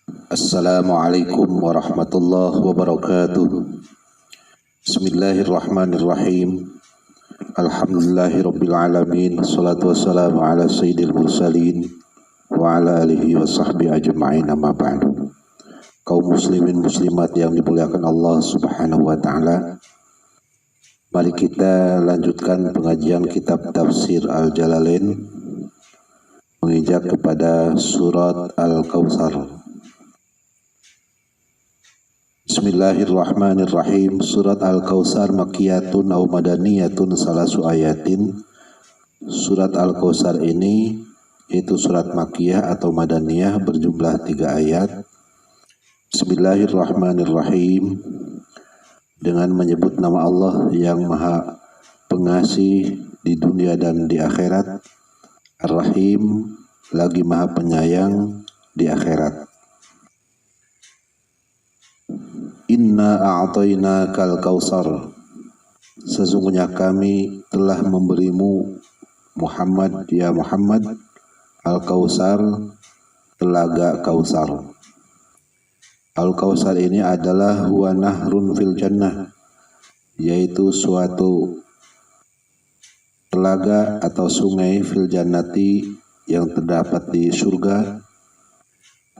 Assalamualaikum warahmatullahi wabarakatuh. Bismillahirrahmanirrahim. Alhamdulillahirabbil alamin. Wassalatu wassalamu ala sayyidil mursalin wa ala alihi wa sahbihi ajma'in, amma ba'du. Kaum muslimin muslimat yang dimuliakan Allah Subhanahu wa taala, mari kita lanjutkan pengajian kitab tafsir Al-Jalalain, menginjak kepada surat Al-Kautsar. Bismillahirrahmanirrahim. Surat Al-Kautsar makkiyatun aw madaniyatun salasu ayatin. Surat Al-Kautsar ini yaitu surat makkiyah atau madaniyah, berjumlah 3 ayat. Bismillahirrahmanirrahim. Dengan menyebut nama Allah yang maha pengasih di dunia dan di akhirat, Ar-Rahim, lagi maha penyayang di akhirat. Inna a'tainakal kautsar, sesungguhnya kami telah memberimu Muhammad, ya Muhammad, Al-Kautsar, telaga Kautsar. Al-Kautsar ini adalah huwa nahrun fil jannah, yaitu suatu telaga atau sungai fil jannati yang terdapat di surga.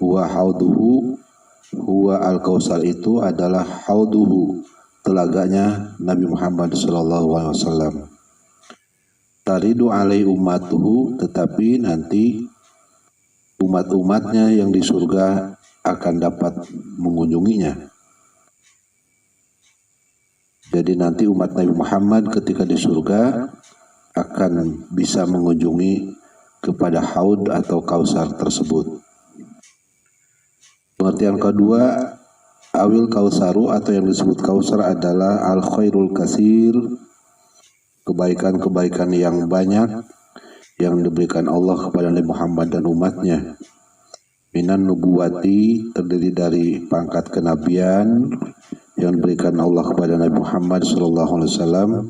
Huwa hauduhu, huwa Al-Kautsar itu adalah hauduhu, telaganya Nabi Muhammad SAW. Taridu alai ummatuhu, tetapi nanti umat-umatnya yang di surga akan dapat mengunjunginya. Jadi nanti umat Nabi Muhammad ketika di surga akan bisa mengunjungi kepada haud atau Kautsar tersebut. Pengertian kedua, awil kautsaru atau yang disebut Kautsar adalah al-khairul katsir, kebaikan-kebaikan yang banyak yang diberikan Allah kepada Nabi Muhammad dan umatnya. Minan nubuwati, terdiri dari pangkat kenabian yang diberikan Allah kepada Nabi Muhammad SAW,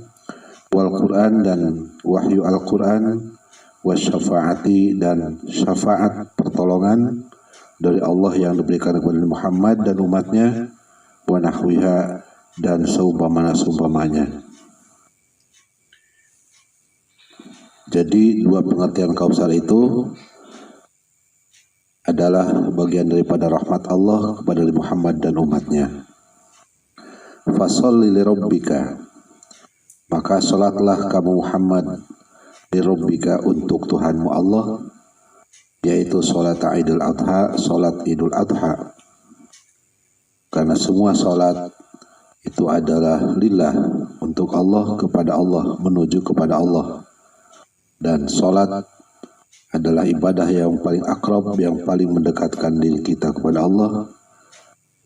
wal Quran dan wahyu Al-Quran, wasyafaati dan syafaat pertolongan dari Allah yang diberikan kepada Muhammad dan umatnya, wa nahwiha dan seumpamanya. Jadi dua pengertian Kautsar itu adalah bagian daripada rahmat Allah kepada Muhammad dan umatnya. Fasholli li rabbika, maka salatlah kamu Muhammad li rabbika untuk Tuhanmu Allah, yaitu salat Idul Adha, salat Idul Adha. Karena semua salat itu adalah lillah, untuk Allah, kepada Allah, menuju kepada Allah. Dan salat adalah ibadah yang paling akrab, yang paling mendekatkan diri kita kepada Allah,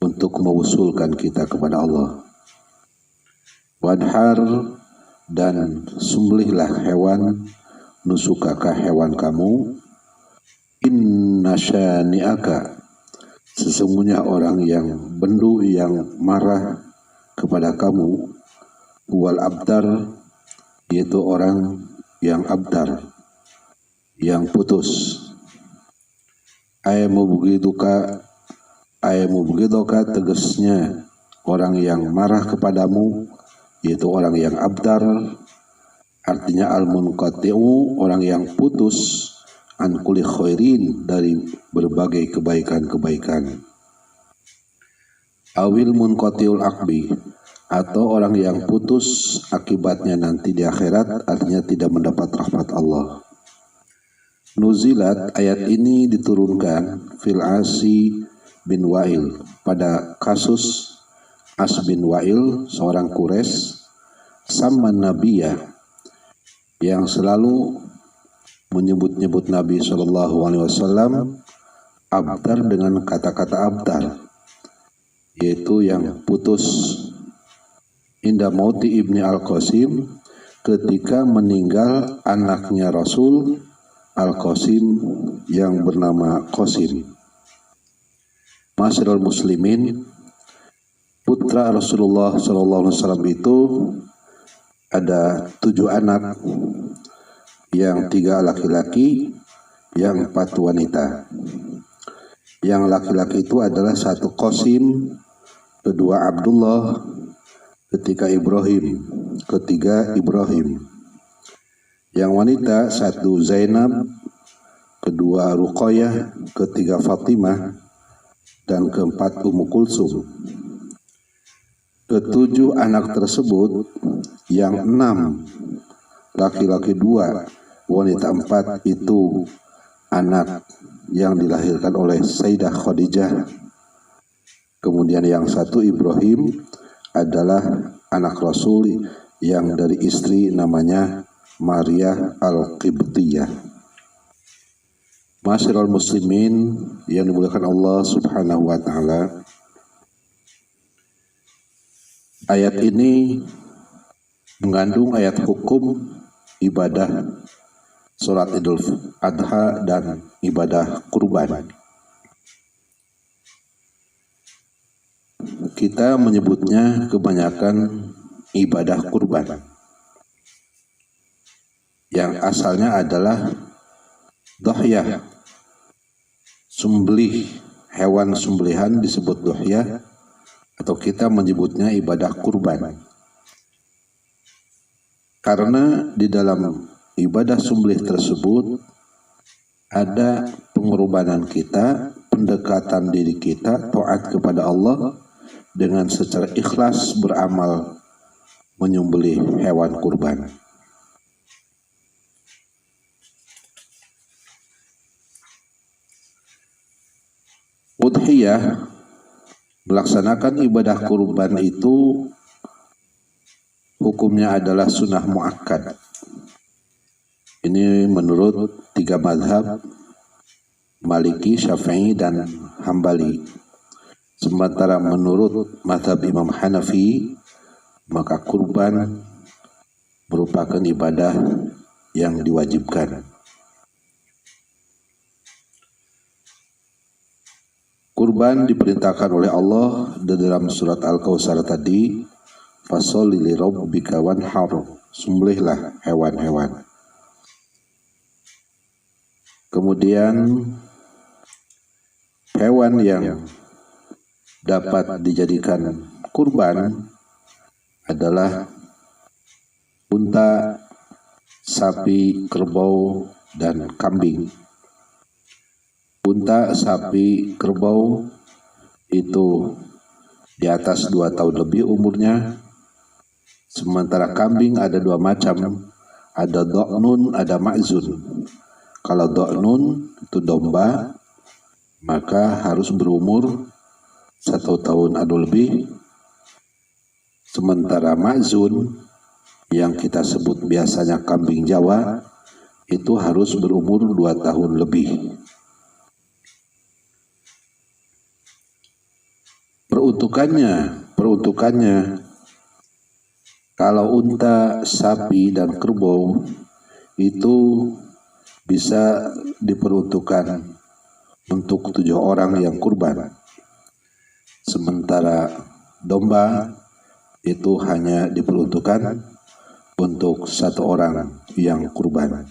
untuk mewusulkan kita kepada Allah. Wadhar, dan sembelihlah hewan, nusukaka hewan kamu, inna syani'aka, sesungguhnya orang yang bendu, yang marah kepada kamu, wal abtar, yaitu orang yang abtar, yang putus. Ayamu begiduka, tegasnya orang yang marah kepadamu, yaitu orang yang abtar, artinya al-munqati'u, orang yang putus, an kulli khairin, dari berbagai kebaikan-kebaikan. Awil munqati'ul aqbi, atau orang yang putus akibatnya nanti di akhirat, artinya tidak mendapat rahmat Allah. Nuzilat, ayat ini diturunkan fil Asi bin Wa'il, pada kasus As bin Wa'il, seorang Quraisy, samman nabiyah, yang selalu menyebut-nyebut Nabi SAW abtar, dengan kata-kata abtar, yaitu yang putus. Inda mauti ibni Al-Qasim, ketika meninggal anaknya Rasul Al-Qasim yang bernama Qasim. Masyarul muslimin, putra Rasulullah SAW itu ada 7 anak, yang 3 laki-laki, yang 4 wanita. Yang laki-laki itu adalah satu Qasim, kedua Abdullah, ketiga Ibrahim, Yang wanita satu Zainab, kedua Ruqayyah, ketiga Fatimah, dan keempat Ummu Kulsum. Ketujuh anak tersebut, yang 6 laki-laki 2, wanita 4 itu anak yang dilahirkan oleh Sayyidah Khadijah. Kemudian yang satu Ibrahim adalah anak Rasul yang dari istri namanya Maria Al-Qibtiyah. Masyiral muslimin yang dimuliakan Allah Subhanahu wa taala. Ayat ini mengandung ayat hukum ibadah sholat Idul Adha dan ibadah kurban. Kita menyebutnya kebanyakan ibadah kurban, yang asalnya adalah dohyah, sembelih hewan sembelihan disebut dohyah, atau kita menyebutnya ibadah kurban. Karena di dalam ibadah sembelih tersebut ada pengorbanan kita, pendekatan diri kita, taat kepada Allah dengan secara ikhlas beramal menyembelih hewan kurban. Udhiyah, melaksanakan ibadah kurban itu hukumnya adalah sunnah muakkad. Ini menurut 3 mazhab, Maliki, Syafi'i, dan Hambali. Sementara menurut mazhab Imam Hanafi, maka kurban merupakan ibadah yang diwajibkan. Kurban diperintahkan oleh Allah di dalam surat Al-Kautsar tadi, fasholli li rabbika wanhar, sembelihlah hewan-hewan. Kemudian hewan yang dapat dijadikan kurban adalah unta, sapi, kerbau, dan kambing. Unta, sapi, kerbau itu di atas 2 tahun lebih umurnya. Sementara kambing ada 2 macam, ada do'nun, ada ma'zun. Kalau do'nun itu domba, maka harus berumur 1 tahun atau lebih. Sementara ma'zun yang kita sebut biasanya kambing Jawa itu harus berumur 2 tahun lebih. Peruntukannya kalau unta, sapi, dan kerbau itu bisa diperuntukkan untuk 7 orang yang kurban. Sementara domba itu hanya diperuntukkan untuk 1 orang yang kurban.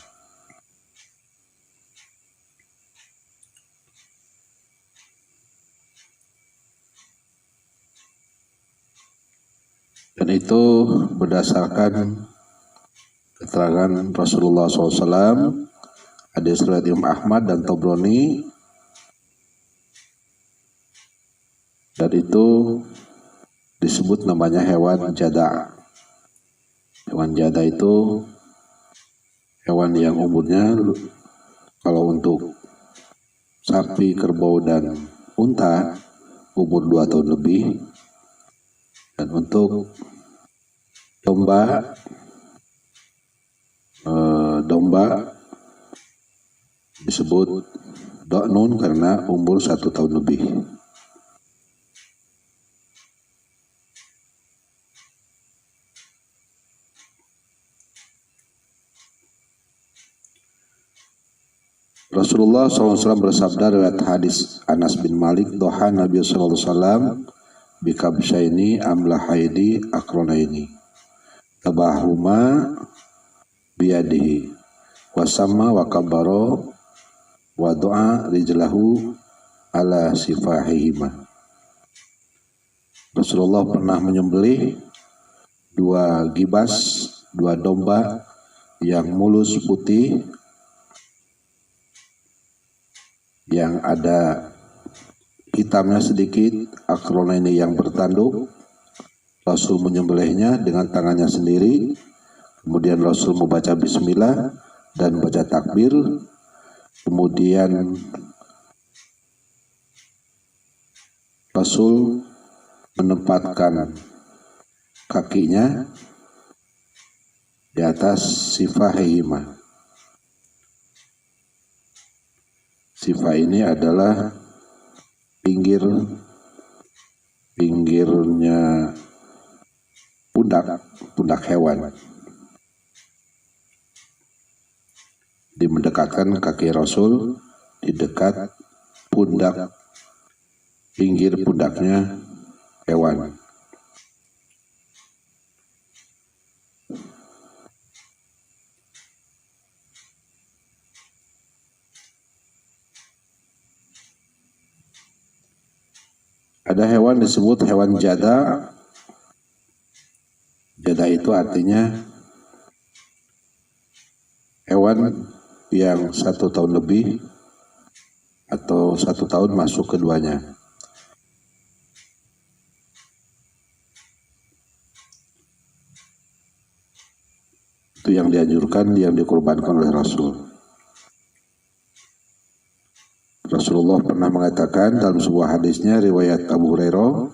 Dan itu berdasarkan keterangan Rasulullah SAW, hadis riwayat Imam Ahmad dan Tabrani, dan itu disebut namanya hewan jada'. Hewan jada' itu hewan yang umurnya, kalau untuk sapi, kerbau, dan unta umur 2 tahun lebih. Dan untuk domba disebut do'nun karena umur 1 tahun lebih. Rasulullah SAW bersabda riwayat hadis Anas bin Malik, doha Nabi SAW bikabsyaini amlahaini akronaini tabahuma biyadihi wasama wa kabaro wa doa rijlahu ala sifahihima. Rasulullah pernah menyembelih 2 gibas, 2 domba yang mulus putih, yang ada hitamnya sedikit, akrona ini yang bertanduk. Rasul menyembelihnya dengan tangannya sendiri. Kemudian Rasul membaca bismillah dan baca takbir. Kemudian Rasul menempatkan kakinya di atas sifahihima. Sifah ini adalah pinggirnya pundak hewan. Dimendekatkan kaki Rasul di dekat pinggir pundaknya hewan. Ada hewan disebut hewan jada. Jada itu artinya hewan yang 1 tahun lebih atau 1 tahun masuk keduanya. Itu yang dianjurkan, yang dikurbankan oleh Rasul. Rasulullah pernah mengatakan dalam sebuah hadisnya riwayat Abu Hurairah,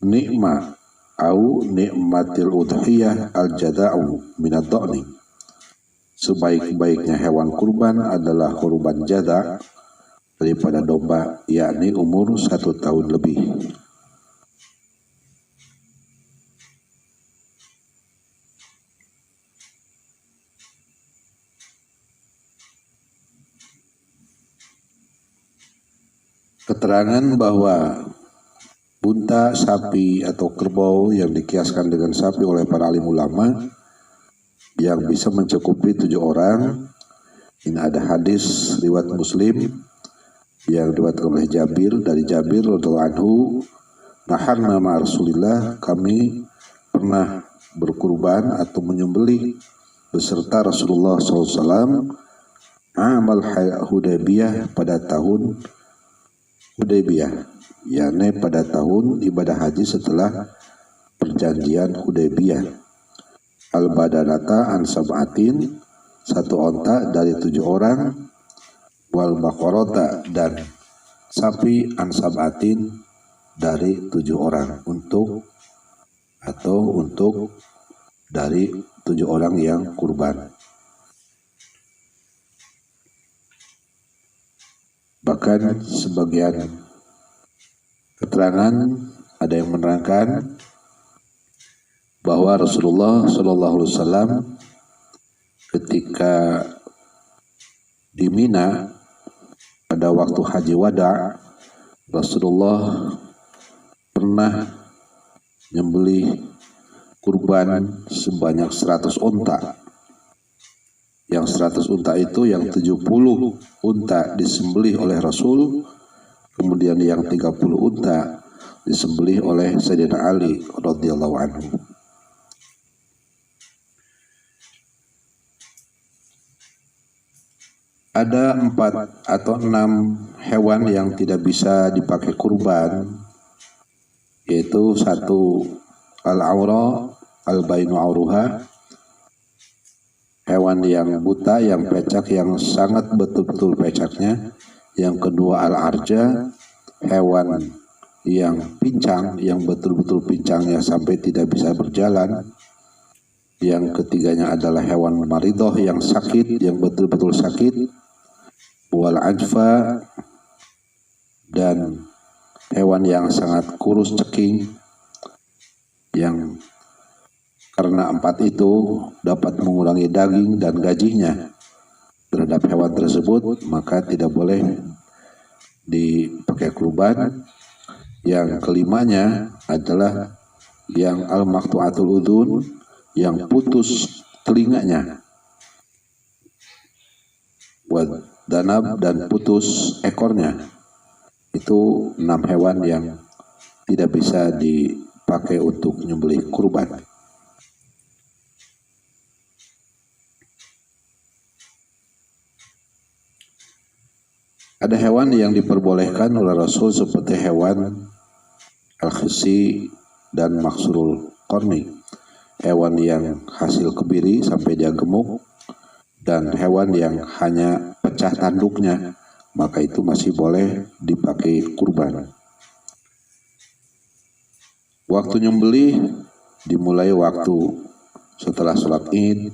nikma au nikmatil udhiyah al-jada'u minad dha'ni. Sebaik-baiknya hewan kurban adalah kurban jada daripada domba, yakni umur 1 tahun lebih. Keterangan bahwa unta, sapi, atau kerbau yang dikiaskan dengan sapi oleh para alim ulama yang bisa mencukupi 7 orang. Ini ada hadis riwayat Muslim yang diriwayatkan oleh Jabir, dari Jabir radhiyallahu anhu, naharna ma Rasulillah, kami pernah berkurban atau menyembelih beserta Rasulullah SAW amal Hudaybiyah, pada tahun Hudaybiyah, yakni pada tahun ibadah haji setelah perjanjian Hudaybiyah. Al-badanata an sab'atin, 1 onta dari 7 orang, wal baqarata, dan sapi an sab'atin dari 7 orang, untuk dari 7 orang yang kurban. Bahkan sebagian keterangan ada yang menerangkan bahwa Rasulullah SAW ketika di Mina pada waktu haji wada, Rasulullah pernah menyembelih kurban sebanyak 100 unta. Yang 100 unta itu yang 70 unta disembelih oleh Rasul, kemudian yang 30 unta disembelih oleh Sayyidina Ali radhiyallahu anhu. Ada 4 atau 6 hewan yang tidak bisa dipakai kurban, yaitu 1 al-awra, al-bainu auruha, hewan yang buta, yang pecak, yang sangat betul-betul pecaknya. Yang kedua al-arja, hewan yang pincang, yang betul-betul pincangnya sampai tidak bisa berjalan. Yang ketiganya adalah hewan maridoh, yang sakit, yang betul-betul sakit. Wal ajfa, dan hewan yang sangat kurus ceking, yang karena 4 itu dapat mengurangi daging dan gajinya terhadap hewan tersebut, maka tidak boleh dipakai kurban. Yang kelimanya adalah yang al-maqtu'atul udhun, yang putus telinganya, wad danab, dan putus ekornya. Itu 6 hewan yang tidak bisa dipakai untuk nyembelih kurban. Ada hewan yang diperbolehkan oleh Rasul seperti hewan al-khisi dan maksurul korni, hewan yang hasil kebiri sampai dia gemuk, dan hewan yang hanya pecah tanduknya, maka itu masih boleh dipakai kurban. Waktu nyembelih dimulai waktu setelah sholat Id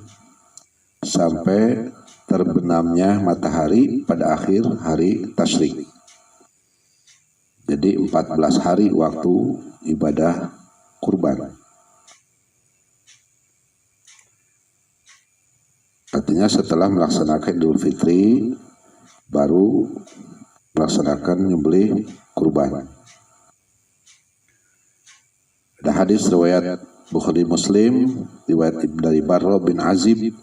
sampai terbenamnya matahari pada akhir hari tasyrik. Jadi 14 hari waktu ibadah kurban. Artinya setelah melaksanakan Idul Fitri baru melaksanakan nyembelih kurban. Ada hadis riwayat Bukhari Muslim, riwayat dari Barra bin Azib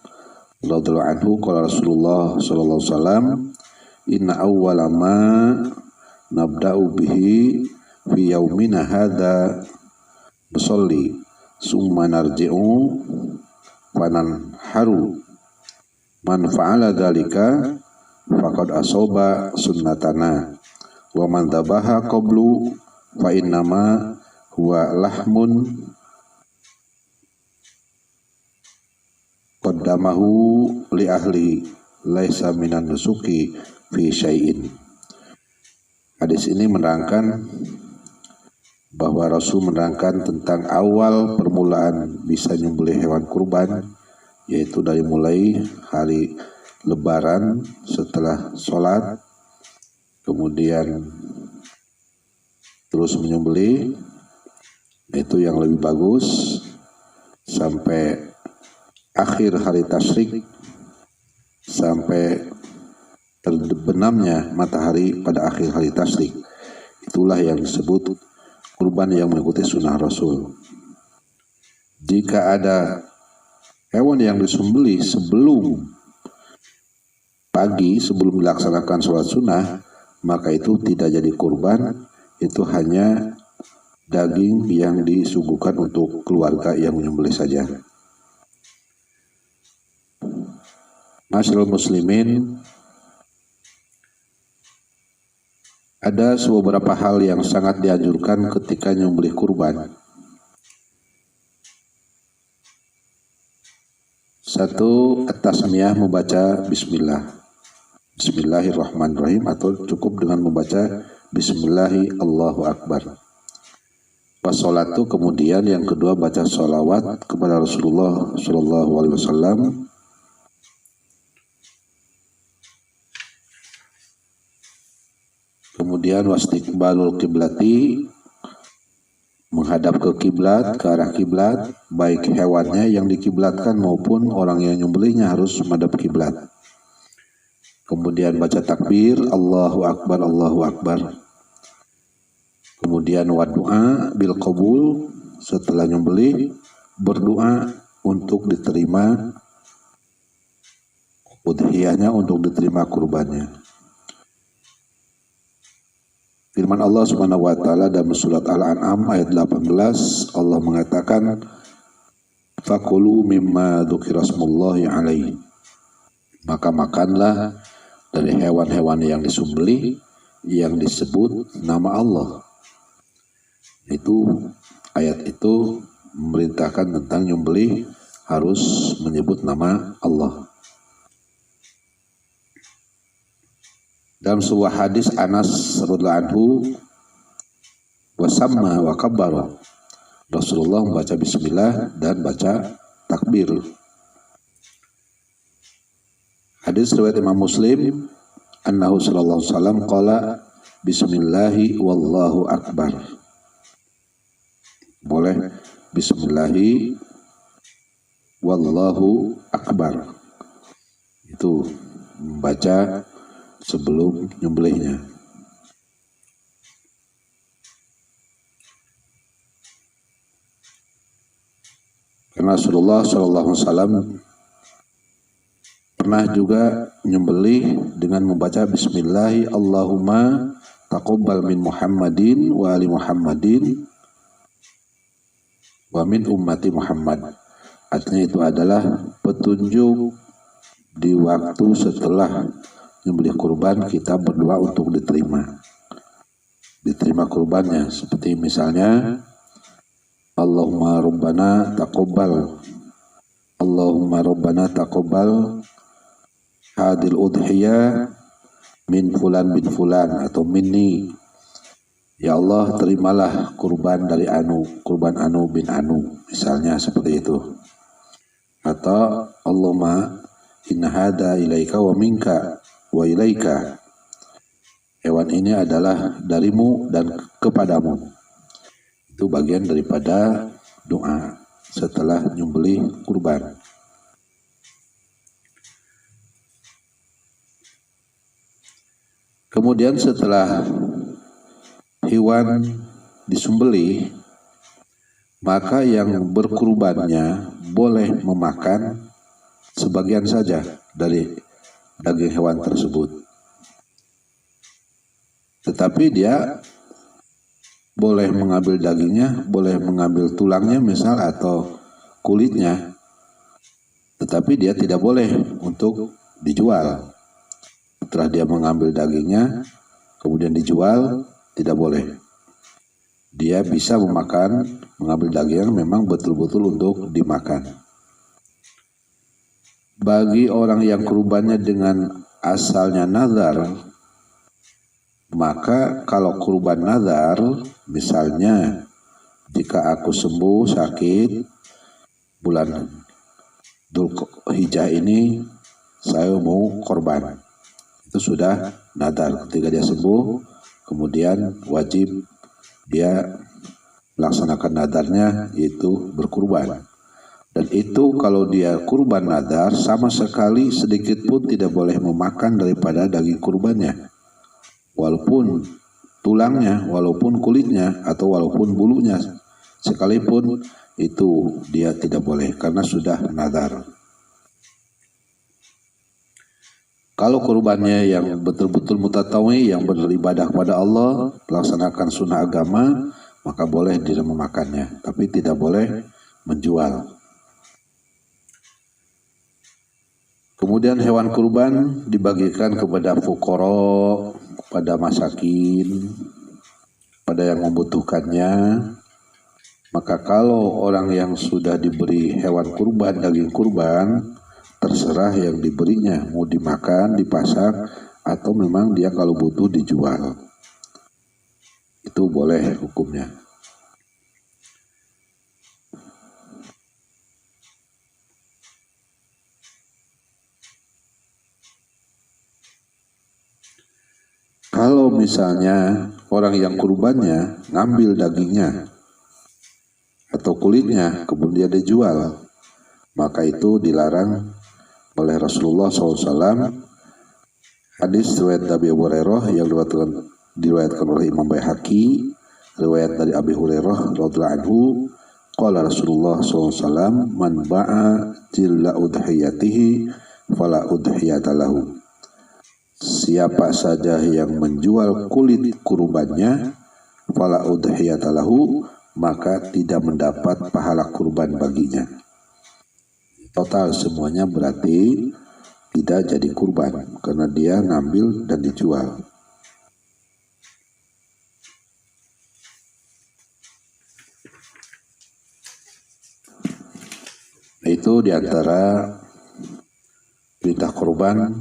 radhiyallahu anhu, qala Rasulullah sallallahu alaihi wasallam, inna awwala ma nabda'u bihi fi yaumina hadza nusalli summa narji'u fanan haru man fa'ala dzalika faqad asaba sunnatana wa man dzabaha qablu fa innama huwa lahmun qaddamahu li ahli laisa minan nusuki fi syai'in. Hadis ini menerangkan bahwa Rasul menerangkan tentang awal permulaan bisa nyembelih hewan kurban, yaitu dari mulai hari Lebaran setelah sholat, kemudian terus menyembelih, itu yang lebih bagus sampai akhir hari tasyrik, sampai terbenamnya matahari pada akhir hari tasyrik. Itulah yang disebut kurban yang mengikuti sunnah Rasul. Jika ada hewan yang disembelih sebelum pagi, sebelum dilaksanakan sholat sunnah, maka itu tidak jadi kurban, itu hanya daging yang disuguhkan untuk keluarga yang menyembelih saja. Masyarul muslimin, ada beberapa hal yang sangat dianjurkan ketika nyembelih kurban. Satu, at-tasmiyah, membaca bismillah, bismillahirrahmanirrahim, atau cukup dengan membaca bismillahi Allahu akbar. Wassalatu, kemudian yang kedua baca sholawat kepada Rasulullah sallallahu alaihi wasallam. Kemudian wastiqbalul kiblati, menghadap ke kiblat, ke arah kiblat, baik hewannya yang dikiblatkan maupun orang yang nyembelihnya harus menghadap kiblat. Kemudian baca takbir, Allahu akbar, Allahu akbar. Kemudian wadu'a bil qabul, setelah nyembelih berdoa untuk diterima udhiyahnya, untuk diterima kurbannya. Firman Allah Subhanahu wa taala dalam surat Al-An'am ayat 18, Allah mengatakan, "Fakulu mimma dzukira smullahi alaihi." Maka makanlah dari hewan-hewan yang disembelih yang disebut nama Allah. Itu ayat itu memerintahkan tentang nyembelih harus menyebut nama Allah. Dalam sebuah hadis Anas radhiyallahu anhu, wasamma wa kabbara, Rasulullah membaca bismillah dan baca takbir. Hadis riwayat Imam Muslim, annahu sallallahu alaihi wasallam qala bismillahi wallahu akbar. Boleh bismillahi wallahu akbar, itu membaca sebelum nyembelihnya. Karena Rasulullah SAW pernah juga nyembelih dengan membaca Bismillahi Allahumma taqabbal min Muhammadin wa ali Muhammadin wa min ummati Muhammad. Artinya itu adalah petunjuk di waktu setelah menyembelih kurban kita berdoa untuk diterima kurbannya, seperti misalnya Allahumma rabbana taqabbal hadil udhiyah min fulan bin fulan atau minni, ya Allah terimalah kurban dari kurban anu bin anu, misalnya seperti itu. Atau Allahumma inna hada ilaika wa minka wa ilaika, hewan ini adalah darimu dan kepadamu. Itu bagian daripada doa setelah nyembelih kurban. Kemudian setelah hewan disembelih, maka yang berkurbannya boleh memakan sebagian saja dari daging hewan tersebut. Tetapi dia boleh mengambil dagingnya, boleh mengambil tulangnya misal atau kulitnya, tetapi dia tidak boleh untuk dijual. Setelah dia mengambil dagingnya kemudian dijual, tidak boleh. Dia bisa mengambil daging yang memang betul-betul untuk dimakan. Bagi orang yang kurbannya dengan asalnya nazar, maka kalau kurban nazar, misalnya jika aku sembuh sakit bulan Dzulhijjah ini saya mau korban, itu sudah nazar. Ketika dia sembuh kemudian wajib dia melaksanakan nadarnya, yaitu berkurban. Dan itu kalau dia kurban nadar, sama sekali sedikit pun tidak boleh memakan daripada daging kurbannya, walaupun tulangnya, walaupun kulitnya, atau walaupun bulunya sekalipun, itu dia tidak boleh karena sudah nadar. Kalau kurbannya yang betul-betul mutatawi, yang beribadah kepada Allah, melaksanakan sunnah agama, maka boleh dia memakannya, tapi tidak boleh menjual. Kemudian hewan kurban dibagikan kepada fuqara, kepada masakin, pada yang membutuhkannya. Maka kalau orang yang sudah diberi hewan kurban, daging kurban, terserah yang diberinya, mau dimakan di pasar atau memang dia kalau butuh dijual. Itu boleh hukumnya. Kalau misalnya orang yang kurbannya ngambil dagingnya atau kulitnya kemudian dijual, maka itu dilarang oleh Rasulullah SAW. Hadis riwayat Abi Hurairah yang diriwayatkan oleh Imam Baihaqi, riwayat dari Abi Hurairah radhiyallahu anhu, qala Rasulullah SAW, man ba'a jilla udhiyatihi fala udhiyata lahu. Siapa saja yang menjual kulit kurbannya, fala udhiyata lahu, maka tidak mendapat pahala kurban baginya. Total semuanya berarti tidak jadi kurban karena dia ngambil dan dijual. Itu diantara perintah kurban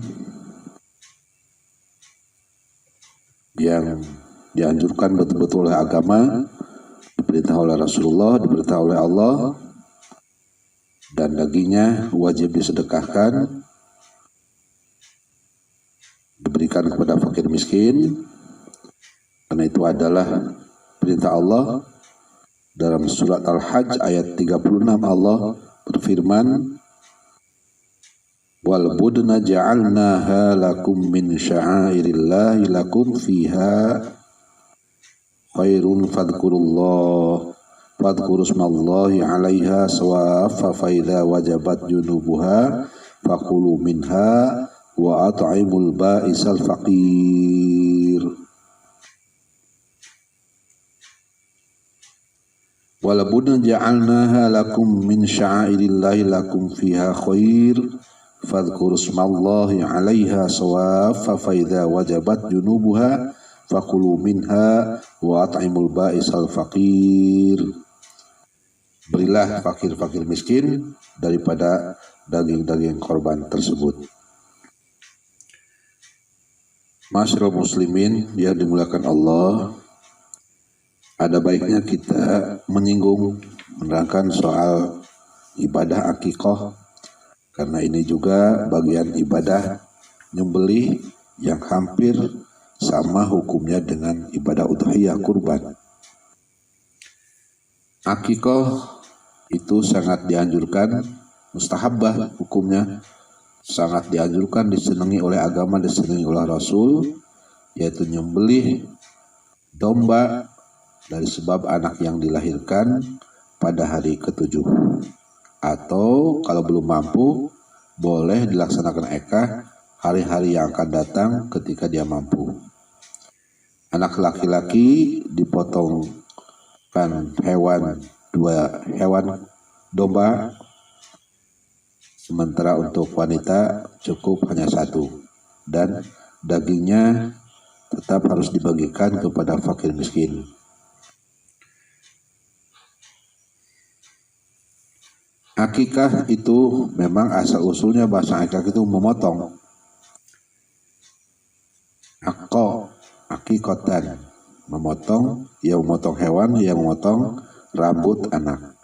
yang dianjurkan betul-betul oleh agama, diperintah oleh Rasulullah, diperintah oleh Allah, dan dagingnya wajib disedekahkan, diberikan kepada fakir miskin, karena itu adalah perintah Allah. Dalam surat Al-Hajj ayat 36 Allah berfirman, wal budna ja'alnaha lakum min sya'airillahi lakum fiha khairun fadhkurusmallahi 'alaiha sawaffa fa idza wajabat junubuha faqulu minha wa at'imul ba'isal faqir. Walabuna ja'alnaha lakum min sya'airillahi lakum fiha khair fadhkuru smallahi 'alaiha sawaffa fa idza wajabat junubuha fakulu minha wa at'imul ba'isal faqir. Berilah fakir-fakir miskin daripada daging-daging korban tersebut. Masyarul muslimin yang dimuliakan Allah, ada baiknya kita menerangkan soal ibadah akikah, karena ini juga bagian ibadah nyembelih yang hampir sama hukumnya dengan ibadah udhiyah kurban. Akikah itu sangat dianjurkan, mustahabbah hukumnya, sangat dianjurkan, disenangi oleh agama, disenangi oleh Rasul, yaitu nyembelih domba dari sebab anak yang dilahirkan pada hari ke-7. Atau kalau belum mampu, boleh dilaksanakan ekah hari-hari yang akan datang ketika dia mampu. Anak laki-laki dipotongkan dua hewan domba, sementara untuk wanita cukup hanya satu, dan dagingnya tetap harus dibagikan kepada fakir miskin. Akikah itu memang asal usulnya bahasa akikah itu memotong. Akikotan, memotong, yang memotong hewan, yang memotong rambut anak.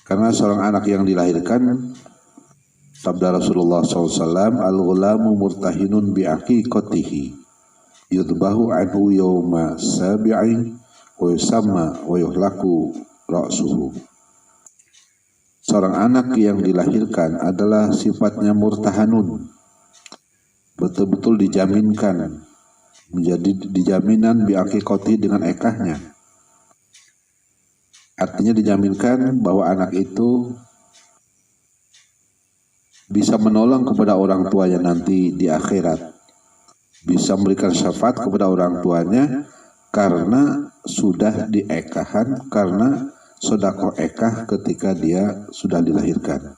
Karena seorang anak yang dilahirkan, sabda Rasulullah SAW, al-ghulamu murtahinun bi'aqiqatihi yudbahu anhu yawma sabi'i wa yusamma wa yuhlaku ra'suhu. Seorang anak yang dilahirkan adalah sifatnya murtahanun, betul-betul dijaminkan, menjadi dijaminan bi'aqiqati dengan ekahnya. Artinya dijaminkan bahwa anak itu bisa menolong kepada orang tuanya nanti di akhirat, bisa memberikan syafaat kepada orang tuanya karena sudah diekahan, karena sedekah ekah ketika dia sudah dilahirkan.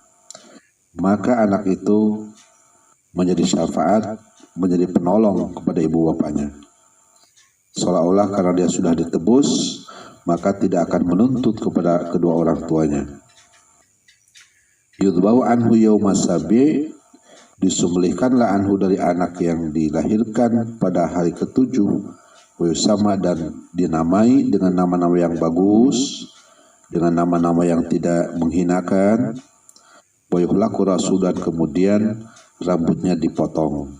Maka anak itu menjadi syafaat, menjadi penolong kepada ibu bapanya. Seolah-olah karena dia sudah ditebus, maka tidak akan menuntut kepada kedua orang tuanya. Yudbau anhu yaumas sabi, disembelihkanlah anhu dari anak yang dilahirkan pada hari ke-7, sama, dan dinamai dengan nama-nama yang bagus, dengan nama-nama yang tidak menghinakan. Wayuhlaku rasul, dan kemudian rambutnya dipotong.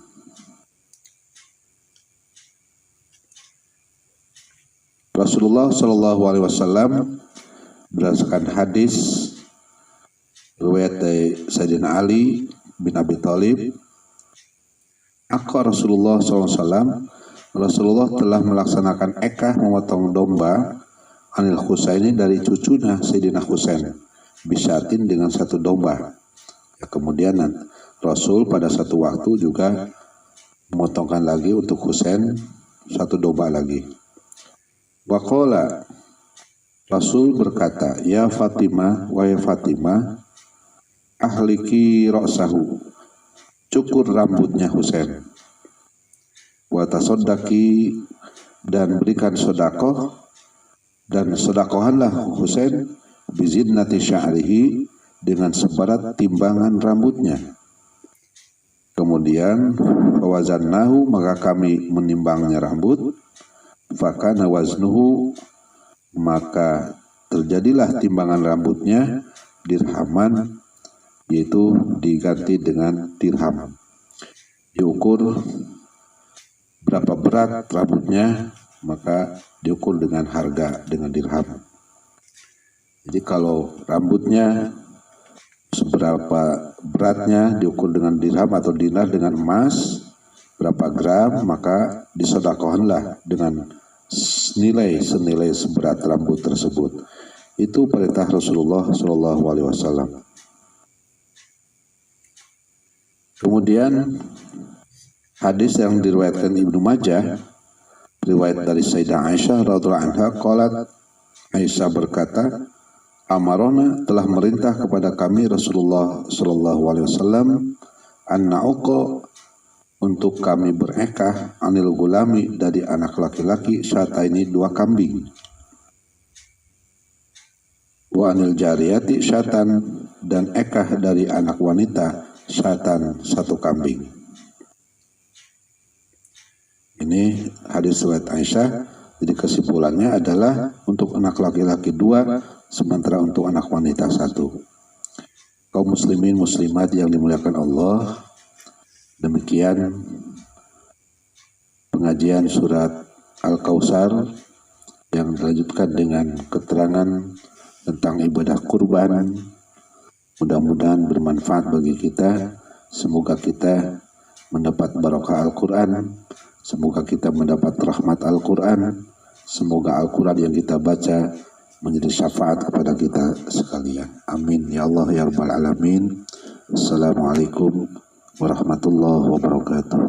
Rasulullah SAW berdasarkan hadis riwayat dari Sayyidina Ali bin Abi Thalib, Rasulullah SAW, Rasulullah telah melaksanakan ekah memotong domba anil Husaini dari cucunya Sayyidina Husain bisyatin dengan satu domba. Ya, kemudian Rasul pada satu waktu juga memotongkan lagi untuk Husain satu domba lagi. Waqala, Rasul berkata, ya Fatimah, wahai Fatimah, ahliki ra'sahu, cukur rambutnya Husain. Wa tasaddaqi, dan berikan sedekah, dan sedekahkanlah Husain bizinnati sya'rihi, dengan sebarat timbangan rambutnya. Kemudian wazannahu, maka kami menimbangnya rambut, fakana waznuhu, maka terjadilah timbangan rambutnya dirhaman, yaitu diganti dengan dirham. Diukur berapa berat rambutnya, maka diukur dengan harga, dengan dirham. Jadi kalau rambutnya seberapa beratnya diukur dengan dirham atau dinar dengan emas, berapa gram, maka disedekahkanlah dengan senilai seberat rambut tersebut. Itu perintah Rasulullah SAW. Kemudian hadis yang diriwayatkan Ibnu Majah, riwayat dari Sayyidah Aisyah radhiyallahu anha, qalat, Aisyah berkata, amarona telah merintah kepada kami Rasulullah sallallahu alaihi wasallam an-na'uqa untuk kami berekah anil gulami dari anak laki-laki syataini 2 kambing, wa anil jariyati syatan dan ekah dari anak wanita syatan 1 kambing. Ini hadis riwayat Aisyah. Jadi kesimpulannya adalah untuk anak laki-laki 2, sementara untuk anak wanita 1. Kaum muslimin muslimat yang dimuliakan Allah, demikian pengajian surat Al-Kautsar yang dilanjutkan dengan keterangan tentang ibadah kurban. Mudah-mudahan bermanfaat bagi kita. Semoga kita mendapat barokah Al-Quran. Semoga kita mendapat rahmat Al-Quran. Semoga Al-Quran yang kita baca menjadi syafaat kepada kita sekalian. Amin ya Allah ya Rabbal Alamin. Assalamualaikum warahmatullahi wabarakatuh.